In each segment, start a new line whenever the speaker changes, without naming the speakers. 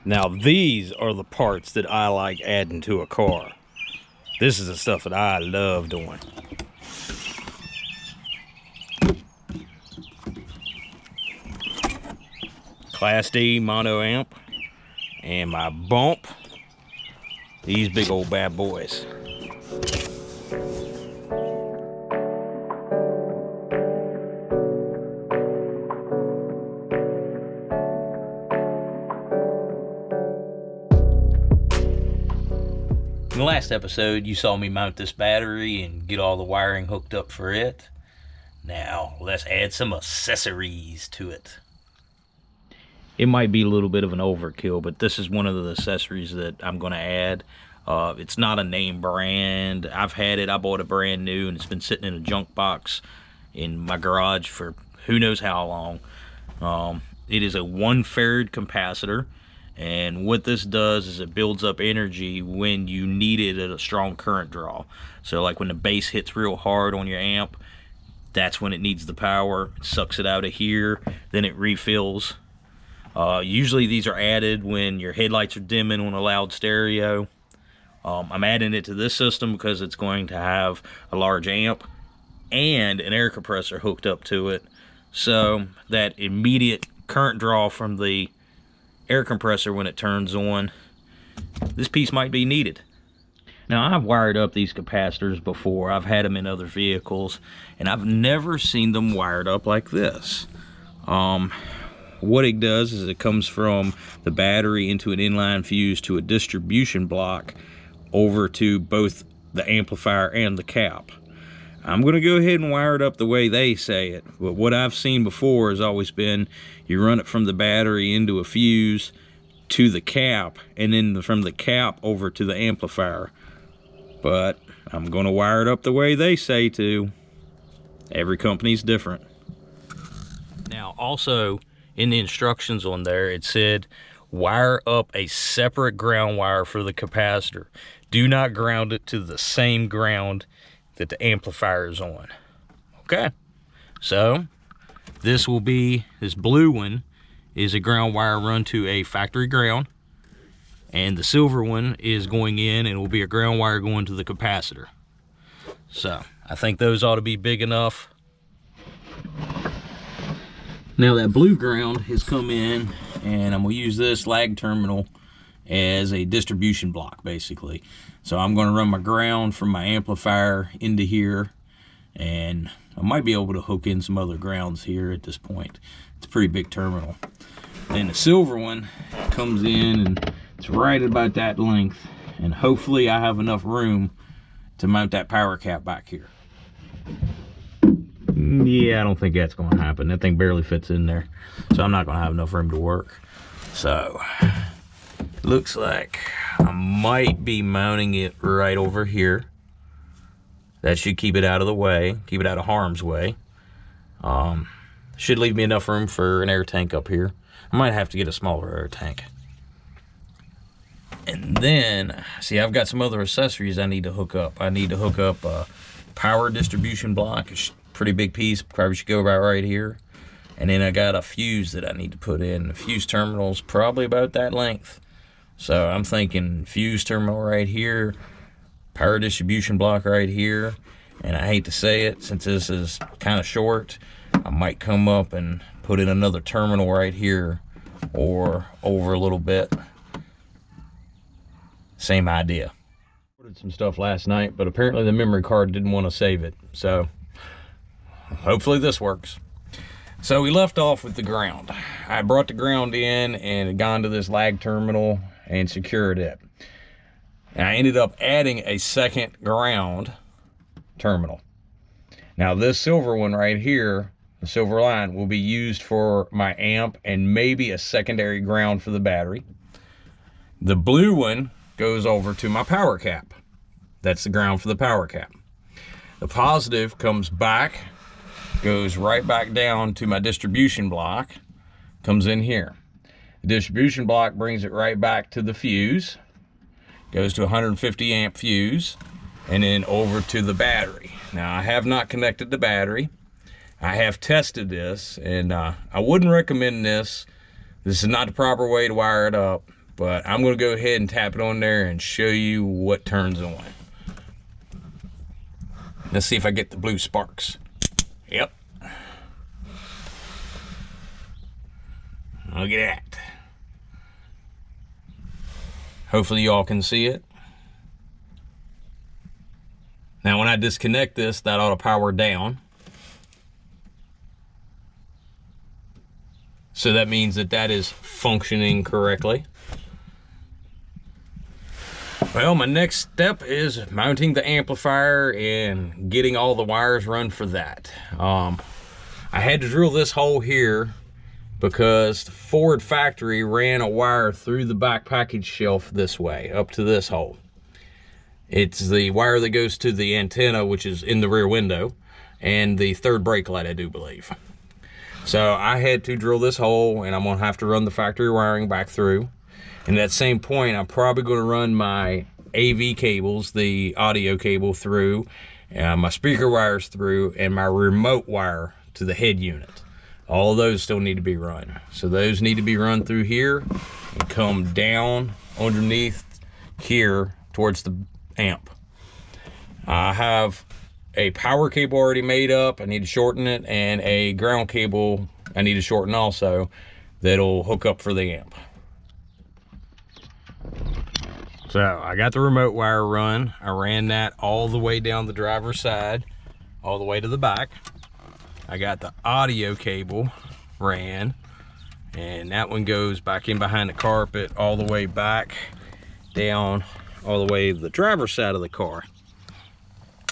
Now these are the parts that I like adding to a car. This is the stuff that I love doing. Class D mono amp and my bump. These big old bad boys. In the last episode, you saw me mount this battery and get all the wiring hooked up for it. Now, let's add some accessories to it. It might be a little bit of an overkill, but this is one of the accessories that I'm going to add. It's not a name brand. I've had it. I bought it brand new, and it's been sitting in a junk box in my garage for who knows how long. It is a 1 farad capacitor. And what this does is it builds up energy when you need it at a strong current draw. So like when the bass hits real hard on your amp, that's when it needs the power. It sucks it out of here, then it refills. Usually these are added when your headlights are dimming on a loud stereo. I'm adding it to this system because it's going to have a large amp and an air compressor hooked up to it. So that immediate current draw from the air compressor when it turns on, this piece might be needed. Now, I've wired up these capacitors before. I've had them in other vehicles, and I've never seen them wired up like this. What it does is it comes from the battery into an inline fuse to a distribution block over to both the amplifier and the cap. I'm going to go ahead and wire it up the way they say it, but what I've seen before has always been you run it from the battery into a fuse to the cap, and then from the cap over to the amplifier. But I'm going to wire it up the way they say to. Every company's different. Now, also in the instructions on there, it said wire up a separate ground wire for the capacitor. Do not ground it to the same ground that the amplifier is on. Okay, so this blue one is a ground wire run to a factory ground, and the silver one is going in and will be a ground wire going to the capacitor. So I think those ought to be big enough. Now that blue ground has come in, and I'm going to use this lag terminal as a distribution block basically. So I'm going to run my ground from my amplifier into here, and I might be able to hook in some other grounds here at this point. It's a pretty big terminal. Then the silver one comes in, and it's right about that length, and hopefully I have enough room to mount that power cap back here. Yeah, I don't think that's going to happen. That thing barely fits in there, so I'm not going to have enough room to work. So looks like I might be mounting it right over here. That should keep it out of the way, keep it out of harm's way. Should leave me enough room for an air tank up here. I might have to get a smaller air tank. And then, see, I've got some other accessories I need to hook up. I need to hook up a power distribution block. It's a pretty big piece, probably should go about right here. And then I got a fuse that I need to put in. The fuse terminal's probably about that length. So I'm thinking fuse terminal right here, power distribution block right here, and I hate to say it, since this is kind of short, I might come up and put in another terminal right here or over a little bit. Same idea. Ordered some stuff last night, but apparently the memory card didn't want to save it, so hopefully this works. So we left off with the ground. I brought the ground in and had gone to this lag terminal and secured it. And I ended up adding a second ground terminal. Now this silver one right here, the silver line, will be used for my amp and maybe a secondary ground for the battery. The blue one goes over to my power cap. That's the ground for the power cap. The positive comes back, goes right back down to my distribution block, comes in here. The distribution block brings it right back to the fuse, goes to 150 amp fuse, and then over to the battery. Now I have not connected the battery. I have tested this, and I wouldn't recommend this. This is not the proper way to wire it up,
but I'm gonna go ahead and tap it on there and show you what turns on. Let's see if I get the blue sparks. Yep. Look at that. Hopefully y'all can see it. Now when I disconnect this, that ought to power down. So that means that that is functioning correctly. Well, my next step is mounting the amplifier and getting all the wires run for that. I had to drill this hole here because the Ford factory ran a wire through the back package shelf this way, up to this hole. It's the wire that goes to the antenna, which is in the rear window, and the third brake light, I do believe. So I had to drill this hole, and I'm gonna have to run the factory wiring back through. And at that same point, I'm probably gonna run my AV cables, the audio cable through, my speaker wires through, and my remote wire to the head unit. All of those still need to be run. So those need to be run through here and come down underneath here towards the amp. I have a power cable already made up. I need to shorten it, and a ground cable I need to shorten also, that'll hook up for the amp. So I got the remote wire run. I ran that all the way down the driver's side, all the way to the back. I got the audio cable ran, and that one goes back in behind the carpet all the way back down all the way to the driver's side of the car.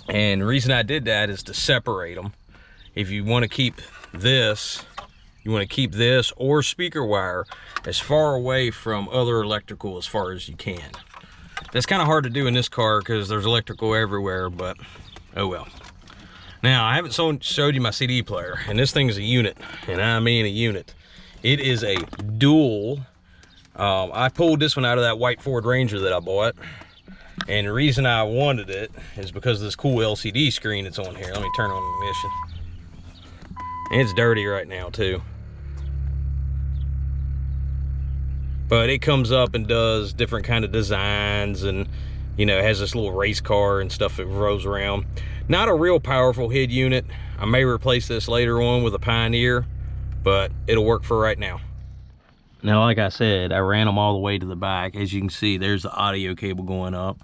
And the reason I did that is to separate them. If you want to keep this, or speaker wire as far away from other electrical as far as you can. That's kind of hard to do in this car because there's electrical everywhere, but oh well. Now, I haven't showed you my CD player, and this thing is a unit, and I mean a unit. It is a dual. I pulled this one out of that white Ford Ranger that I bought, and the reason I wanted it is because of this cool LCD screen that's on here. Let me turn on the ignition. And it's dirty right now too. But it comes up and does different kind of designs, and you know, it has this little race car and stuff that rolls around. Not a real powerful head unit. I may replace this later on with a Pioneer, but it'll work for right now. Now, like I said, I ran them all the way to the back. As you can see, there's the audio cable going up,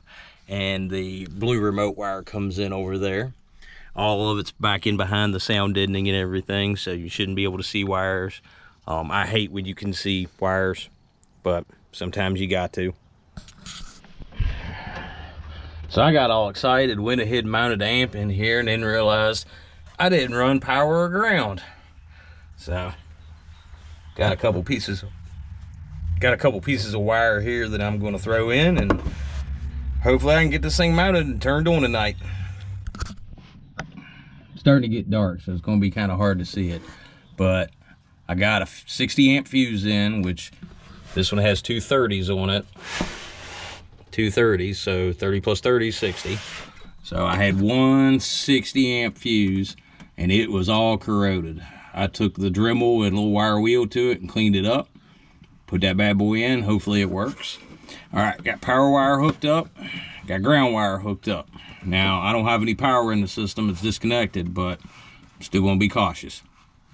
and the blue remote wire comes in over there. All of it's back in behind the sound deadening and everything, so you shouldn't be able to see wires. I hate when you can see wires, but sometimes you got to. So I got all excited, went ahead and mounted the amp in here, and then realized I didn't run power or ground. So got a couple pieces of wire here that I'm going to throw in, and hopefully I can get this thing mounted and turned on tonight. It's starting to get dark, so it's going to be kind of hard to see it, but I got a 60 amp fuse in, which this one has two 30s on it. Two 30s, so 30 plus 30 is 60. So I had one 60 amp fuse, and it was all corroded. I took the Dremel and a little wire wheel to it and cleaned it up. Put that bad boy in, hopefully it works. All right, got power wire hooked up, got ground wire hooked up. Now, I don't have any power in the system, it's disconnected, but I'm still gonna be cautious.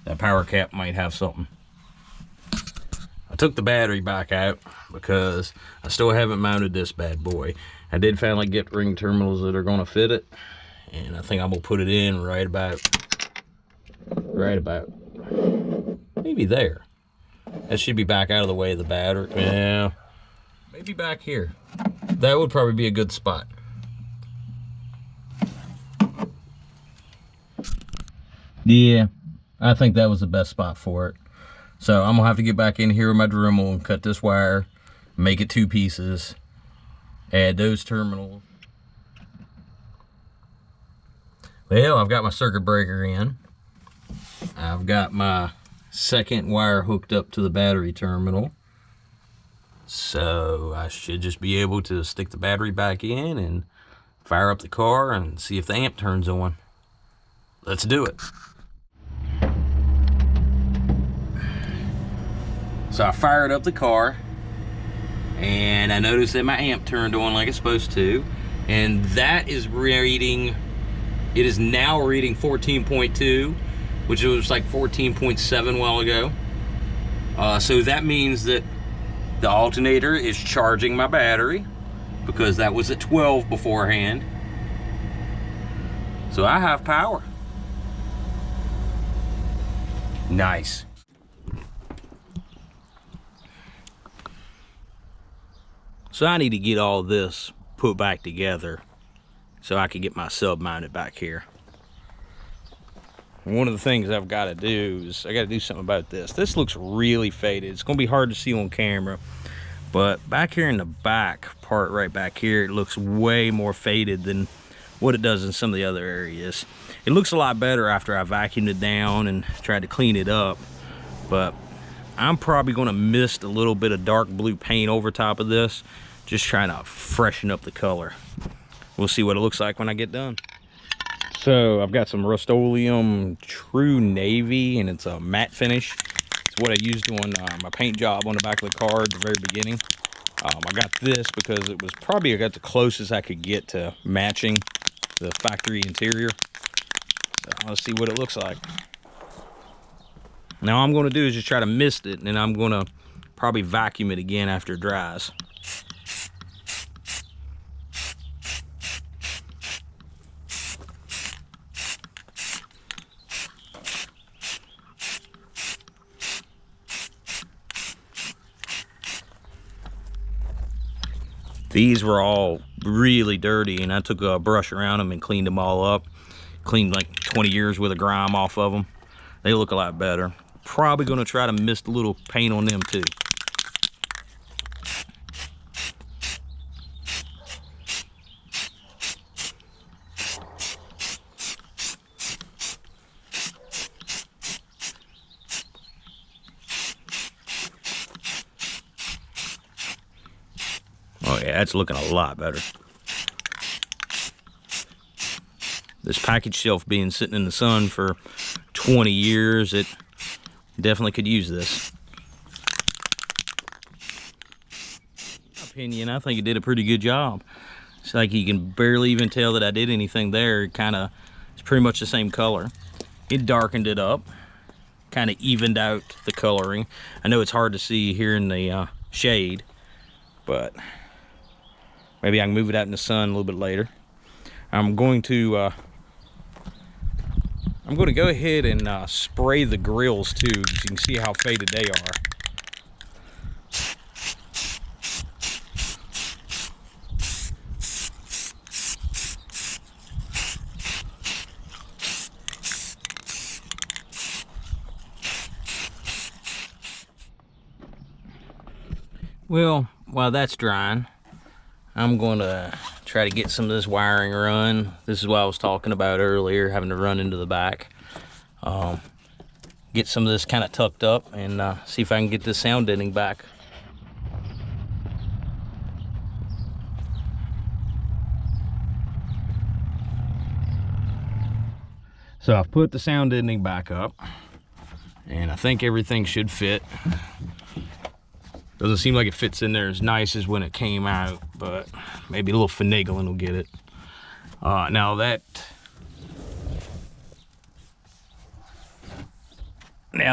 That power cap might have something. I took the battery back out because I still haven't mounted this bad boy. I did finally get ring terminals that are gonna fit it, and I think I'm gonna put it in right about maybe there. That should be back out of the way of the battery. Yeah, maybe back here. That would probably be a good spot. Yeah, I think that was the best spot for it. So I'm gonna have to get back in here with my Dremel and cut this wire, make it two pieces, add those terminals. Well, I've got my circuit breaker in. I've got my second wire hooked up to the battery terminal. So I should just be able to stick the battery back in and fire up the car and see if the amp turns on. Let's do it. So I fired up the car, and I noticed that my amp turned on like it's supposed to, and that is reading, it is now reading 14.2, which was like 14.7 a while ago. So that means that the alternator is charging my battery, because that was at 12 beforehand. So I have power. Nice. So I need to get all this put back together so I can get my sub mounted back here. And one of the things I've got to do is I got to do something about this. This looks really faded. It's going to be hard to see on camera, but back here in the back part, right back here, it looks way more faded than what it does in some of the other areas. It looks a lot better after I vacuumed it down and tried to clean it up, but I'm probably going to mist a little bit of dark blue paint over top of this, just trying to freshen up the color. We'll see what it looks like when I get done. So I've got some Rust-Oleum True Navy, and it's a matte finish. It's what I used on my paint job on the back of the car at the very beginning. I got this because it was probably I got the closest I could get to matching the factory interior. So let's see what it looks like. Now all I'm going to do is just try to mist it, and then I'm going to probably vacuum it again after it dries. These were all really dirty, and I took a brush around them and cleaned them all up. Cleaned like 20 years worth of grime off of them. They look a lot better. Probably gonna try to mist a little paint on them too. Oh yeah, that's looking a lot better. This package shelf being sitting in the sun for 20 years, it definitely could use this. In my opinion, I think it did a pretty good job. It's like you can barely even tell that I did anything there. It kind of, it's pretty much the same color. It darkened it up, kind of evened out the coloring. I know it's hard to see here in the shade, but maybe I can move it out in the sun a little bit later. I'm going to go ahead and spray the grills too, so you can see how faded they are. Well, while that's drying, I'm going to try to get some of this wiring run. This is what I was talking about earlier, having to run into the back. Get some of this kind of tucked up and see if I can get this sound deadening back. So I've put the sound deadening back up, and I think everything should fit. Doesn't seem like it fits in there as nice as when it came out, but maybe a little finagling will get it. Now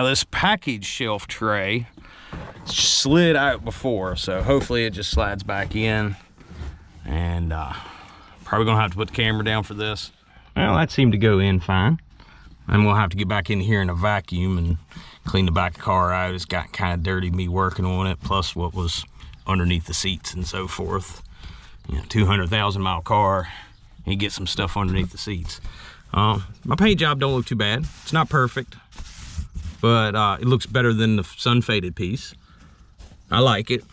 this package shelf tray slid out before, so hopefully it just slides back in. And probably gonna have to put the camera down for this. Well, that seemed to go in fine. I'm gonna have to get back in here in a vacuum and clean the back of the car out. It's got kind of dirty me working on it, plus what was underneath the seats and so forth. You know, 200,000 mile car, you get some stuff underneath the seats. My paint job don't look too bad. It's not perfect, but it looks better than the sun faded piece. I like it.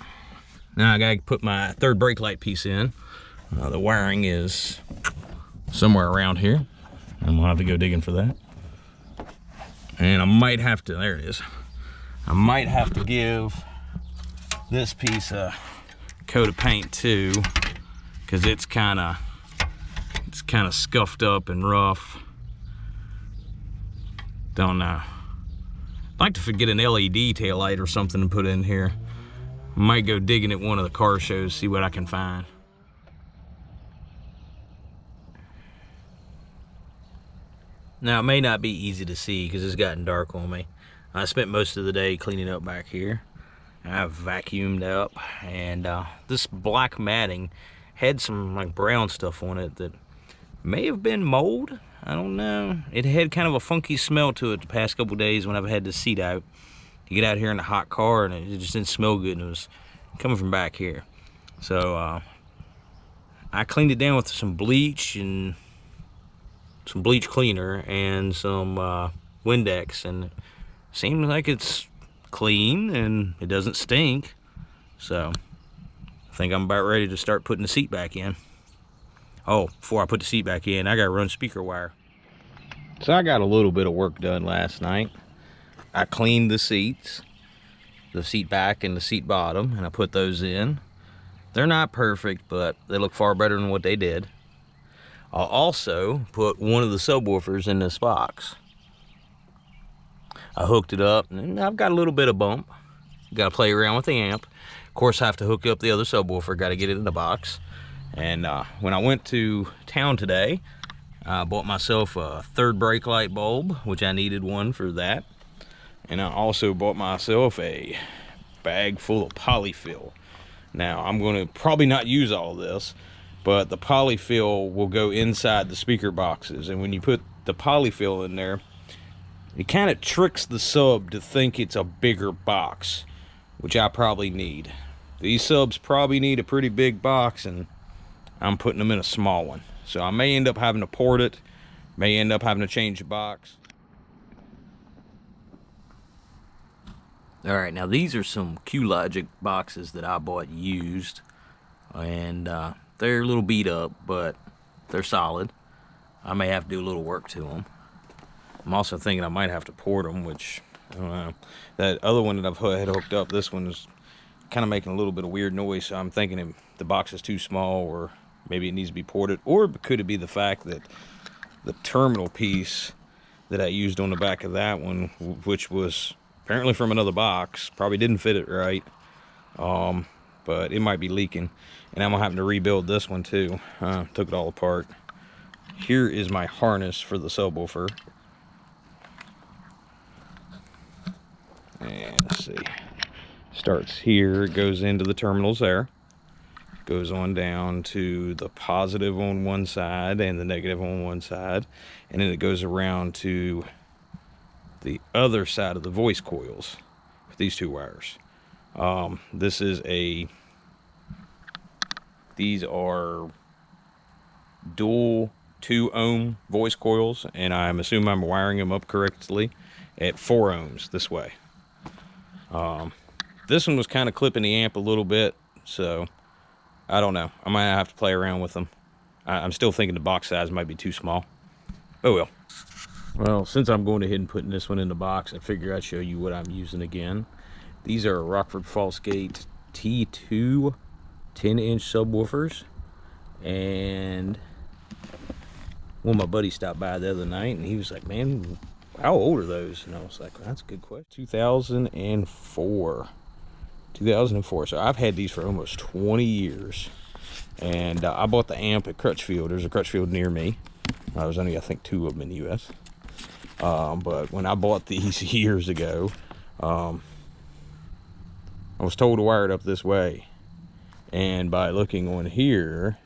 Now I gotta put my third brake light piece in. The wiring is somewhere around here. I'm gonna have to go digging for that. And I might have to, there it is. I might have to give this piece a coat of paint too, because it's kind of scuffed up and rough. Don't know. I'd like to get an LED tail light or something to put in here. Might go digging at one of the car shows, see what I can find.
Now, it may not be easy to see because it's gotten dark on me. I spent most of the day cleaning up back here. I've vacuumed up, and this black matting had some like brown stuff on it that may have been mold. I don't know. It had kind of a funky smell to it the past couple days when I've had the seat out. You get out here in a hot car and it just didn't smell good, and it was coming from back here. So I cleaned it down with some bleach and some bleach cleaner and some Windex, and it seems like it's clean and it doesn't stink. So I think I'm about ready to start putting the seat back in. Oh, before I put the seat back in, I gotta run speaker wire. So I got a little bit of work done last night. I cleaned the seats, the seat back and the seat bottom, and I put those in. They're not perfect, but they look far better than what they did. I'll also put one of the subwoofers in this box. I hooked it up, and I've got a little bit of bump. Got to play around with the amp. Of course, I have to hook up the other subwoofer. Got to get it in the box. And when I went to town today, I bought myself a third brake light bulb, which I needed one for that. And I also bought myself a bag full of polyfill. Now, I'm going to probably not use all this, but the polyfill will go inside the speaker boxes. And when you put the polyfill in there, it kind of tricks the sub to think it's a bigger box, which I probably need. These subs probably need a pretty big box, and I'm putting them in a small one. So I may end up having to port it, may end up having to change the box. All right, now these are some Q-Logic boxes that I bought used, and they're a little beat up, but they're solid. I may have to do a little work to them. I'm also thinking I might have to port them, which, I don't know. That other one that I've had hooked up, this one is kind of making a little bit of weird noise, so I'm thinking the box is too small, or maybe it needs to be ported. Or could it be the fact that the terminal piece that I used on the back of that one, which was apparently from another box, probably didn't fit it right, but it might be leaking. And I'm having to rebuild this one too. Took it all apart. Here is my harness for the subwoofer. And let's see, starts here, it goes into the terminals there, goes on down to the positive on one side and the negative on one side, and then it goes around to the other side of the voice coils with these two wires. These are dual 2 ohm voice coils, and I'm assuming I'm wiring them up correctly at 4 ohms this way. This one was kind of clipping the amp a little bit, so I don't know. I might have to play around with them. I'm still thinking the box size might be too small. Oh well. Well, since I'm going ahead and putting this one in the box, I figure I'd show you what I'm using again. These are Rockford Fallsgate T2 10-inch subwoofers, and one of my buddies stopped by the other night, and he was like, "Man, how old are those?" And I was like, well, "That's a good question." 2004. So I've had these for almost 20 years. And I bought the amp at Crutchfield. There's a Crutchfield near me. There's only, I think, 2 of them in the U.S. But when I bought these years ago, I was told to wire it up this way. And by looking on here,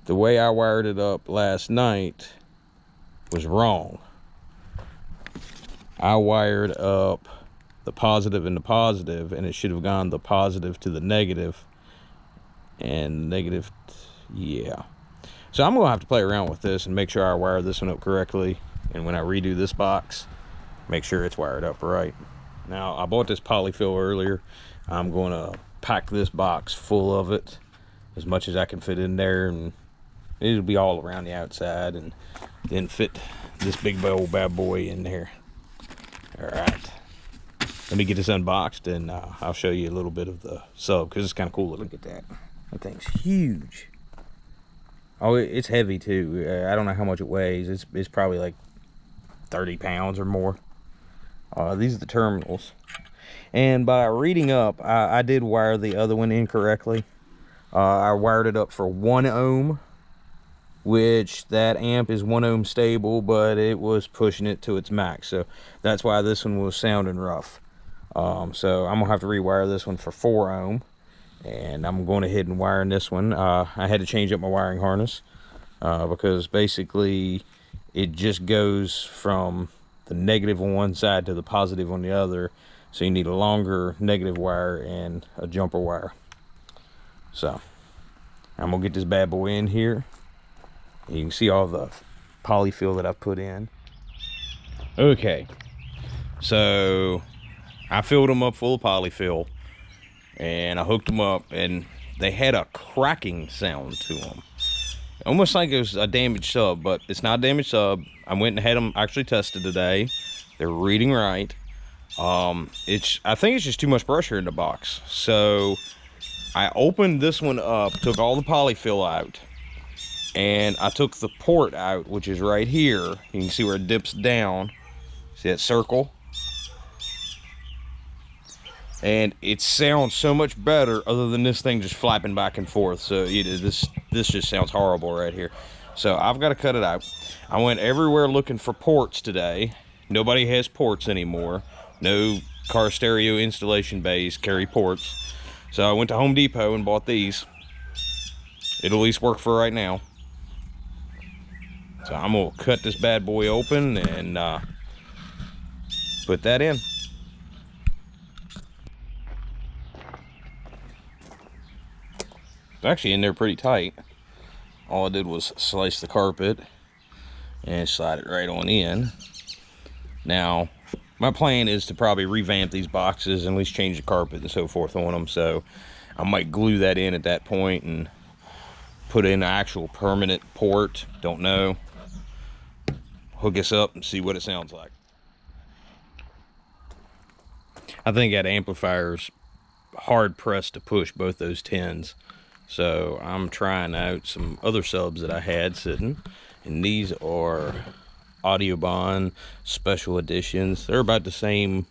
the way I wired it up last night was wrong. I wired up the positive and the positive, and it should have gone the positive to the negative, and negative, yeah. So I'm gonna have to play around with this and make sure I wire this one up correctly, and when I redo this box, make sure it's wired up right. Now, I bought this polyfill earlier. I'm gonna pack this box full of it, as much as I can fit in there, and it'll be all around the outside, and then fit this big old bad boy in there. All right, let me get this unboxed, and I'll show you a little bit of the sub, because it's kind of cool. Look at that. That thing's huge. Oh, it's heavy too. I don't know how much it weighs. It's probably like 30 pounds or more. These are the terminals.
And by reading up, I did wire the other one incorrectly. I wired it up for 1 ohm, which that amp is 1 ohm stable, but it was pushing it to its max. So that's why this one was sounding rough. So I'm gonna have to rewire this one for 4 ohm. And I'm going ahead and wiring this one. I had to change up my wiring harness because basically it just goes from the negative on one side to the positive on the other. So you need a longer negative wire and a jumper wire. So I'm gonna get this bad boy in here. You can see all the polyfill that I've put in. Okay, so I filled them up full of polyfill and I hooked them up, and they had a cracking sound to them, almost like it was a damaged sub, but it's not a damaged sub. I went and had them actually tested today. They're reading right. I think it's just too much pressure in the box. So I opened this one up, took all the polyfill out, and I took the port out, which is right here. You can see where it dips down. See that circle? And it sounds so much better other than this thing just flapping back and forth. So this just sounds horrible right here. So I've got to cut it out. I went everywhere looking for ports today. Nobody has ports anymore. No car stereo installation bays carry ports. So I went to Home Depot and bought these. It'll at least work for right now. So I'm gonna cut this bad boy open and put that in. It's actually in there pretty tight. All I did was slice the carpet and slide it right on in. Now, my plan is to probably revamp these boxes and at least change the carpet and so forth on them. So I might glue that in at that point and put in an actual permanent port. Don't know. Hook this up and see what it sounds like. I think that amplifier's hard pressed to push both those 10s. So I'm trying out some other subs that I had sitting, and these are AUDIOBAHN special editions. They're about the same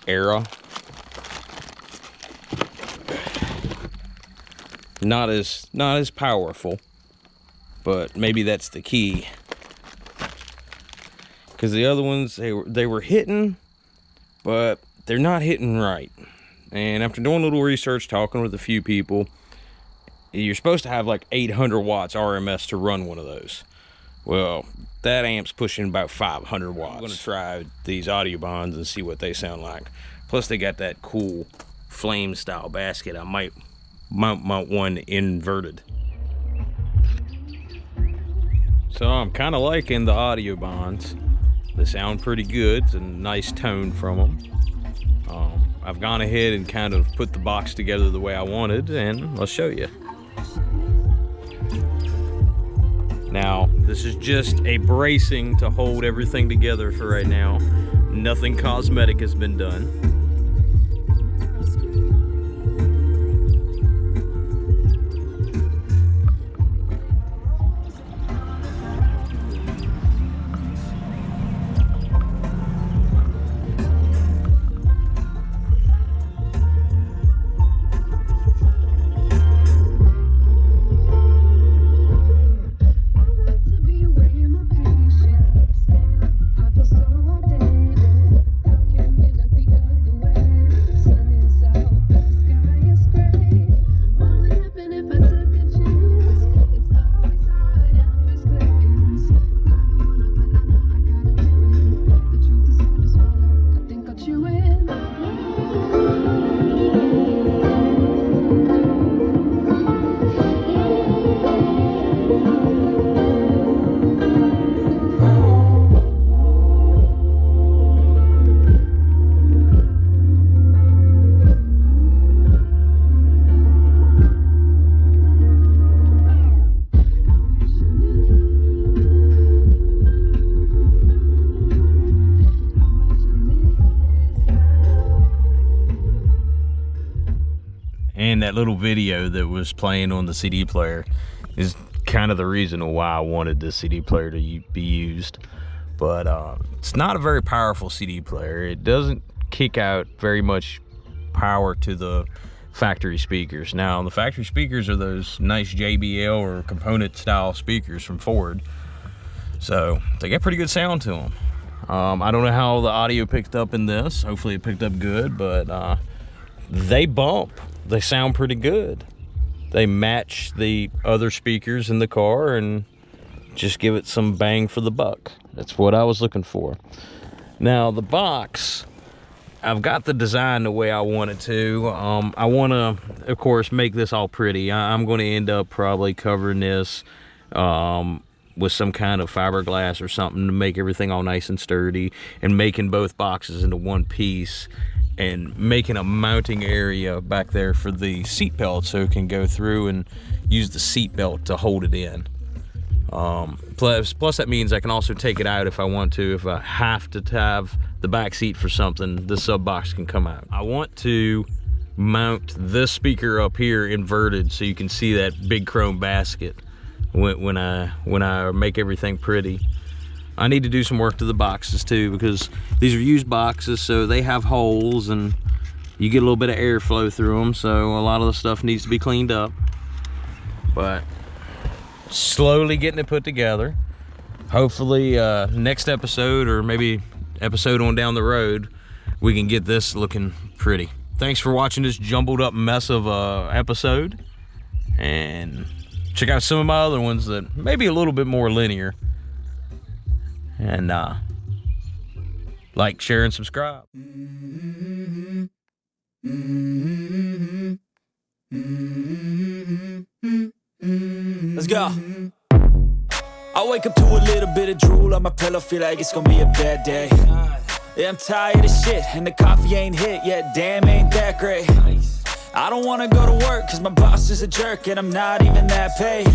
era. Not as powerful, but maybe that's the key. Because the other ones, they were hitting, but they're not hitting right. And after doing a little research, talking with a few people, you're supposed to have like 800 watts RMS to run one of those. Well, that amp's pushing about 500 watts. I'm gonna try these AUDIOBAHNs and see what they sound like. Plus they got that cool flame style basket. I might mount one inverted. So I'm kind of liking the AUDIOBAHNs. They sound pretty good. It's a nice tone from them. I've gone ahead and kind of put the box together the way I wanted, and I'll show you. Now, this is just a bracing to hold everything together for right now. Nothing cosmetic has been done. And that little video that was playing on the CD player is kind of the reason why I wanted this CD player to be used. But it's not a very powerful CD player. It doesn't kick out very much power to the factory speakers. Now, the factory speakers are those nice JBL or component style speakers from Ford. So they got pretty good sound to them. I don't know how the audio picked up in this. Hopefully it picked up good, but they bump. They sound pretty good. They match the other speakers in the car and just give it some bang for the buck. That's what I was looking for. Now the box, I've got the design the way I want it to. I want to, of course, make this all pretty. I'm going to end up probably covering this with some kind of fiberglass or something to make everything all nice and sturdy, and making both boxes into one piece, and making a mounting area back there for the seat belt so it can go through and use the seat belt to hold it in. Plus that means I can also take it out if I want to. If I have to have the back seat for something, the sub box can come out. I want to mount this speaker up here inverted so you can see that big chrome basket when I make everything pretty. I need to do some work to the boxes too, because these are used boxes, so they have holes and you get a little bit of airflow through them, so a lot of the stuff needs to be cleaned up. But slowly getting it put together. Hopefully next episode, or maybe episode on down the road, we can get this looking pretty. Thanks for watching this jumbled up mess of a episode, and check out some of my other ones that may be a little bit more linear. And like, share, and subscribe.
Let's go. I wake up to a little bit of drool on my pillow, feel like it's gonna be a bad day. Yeah, I'm tired of shit, and the coffee ain't hit yet, damn, ain't that great. I don't wanna go to work, cause my boss is a jerk, and I'm not even that paid.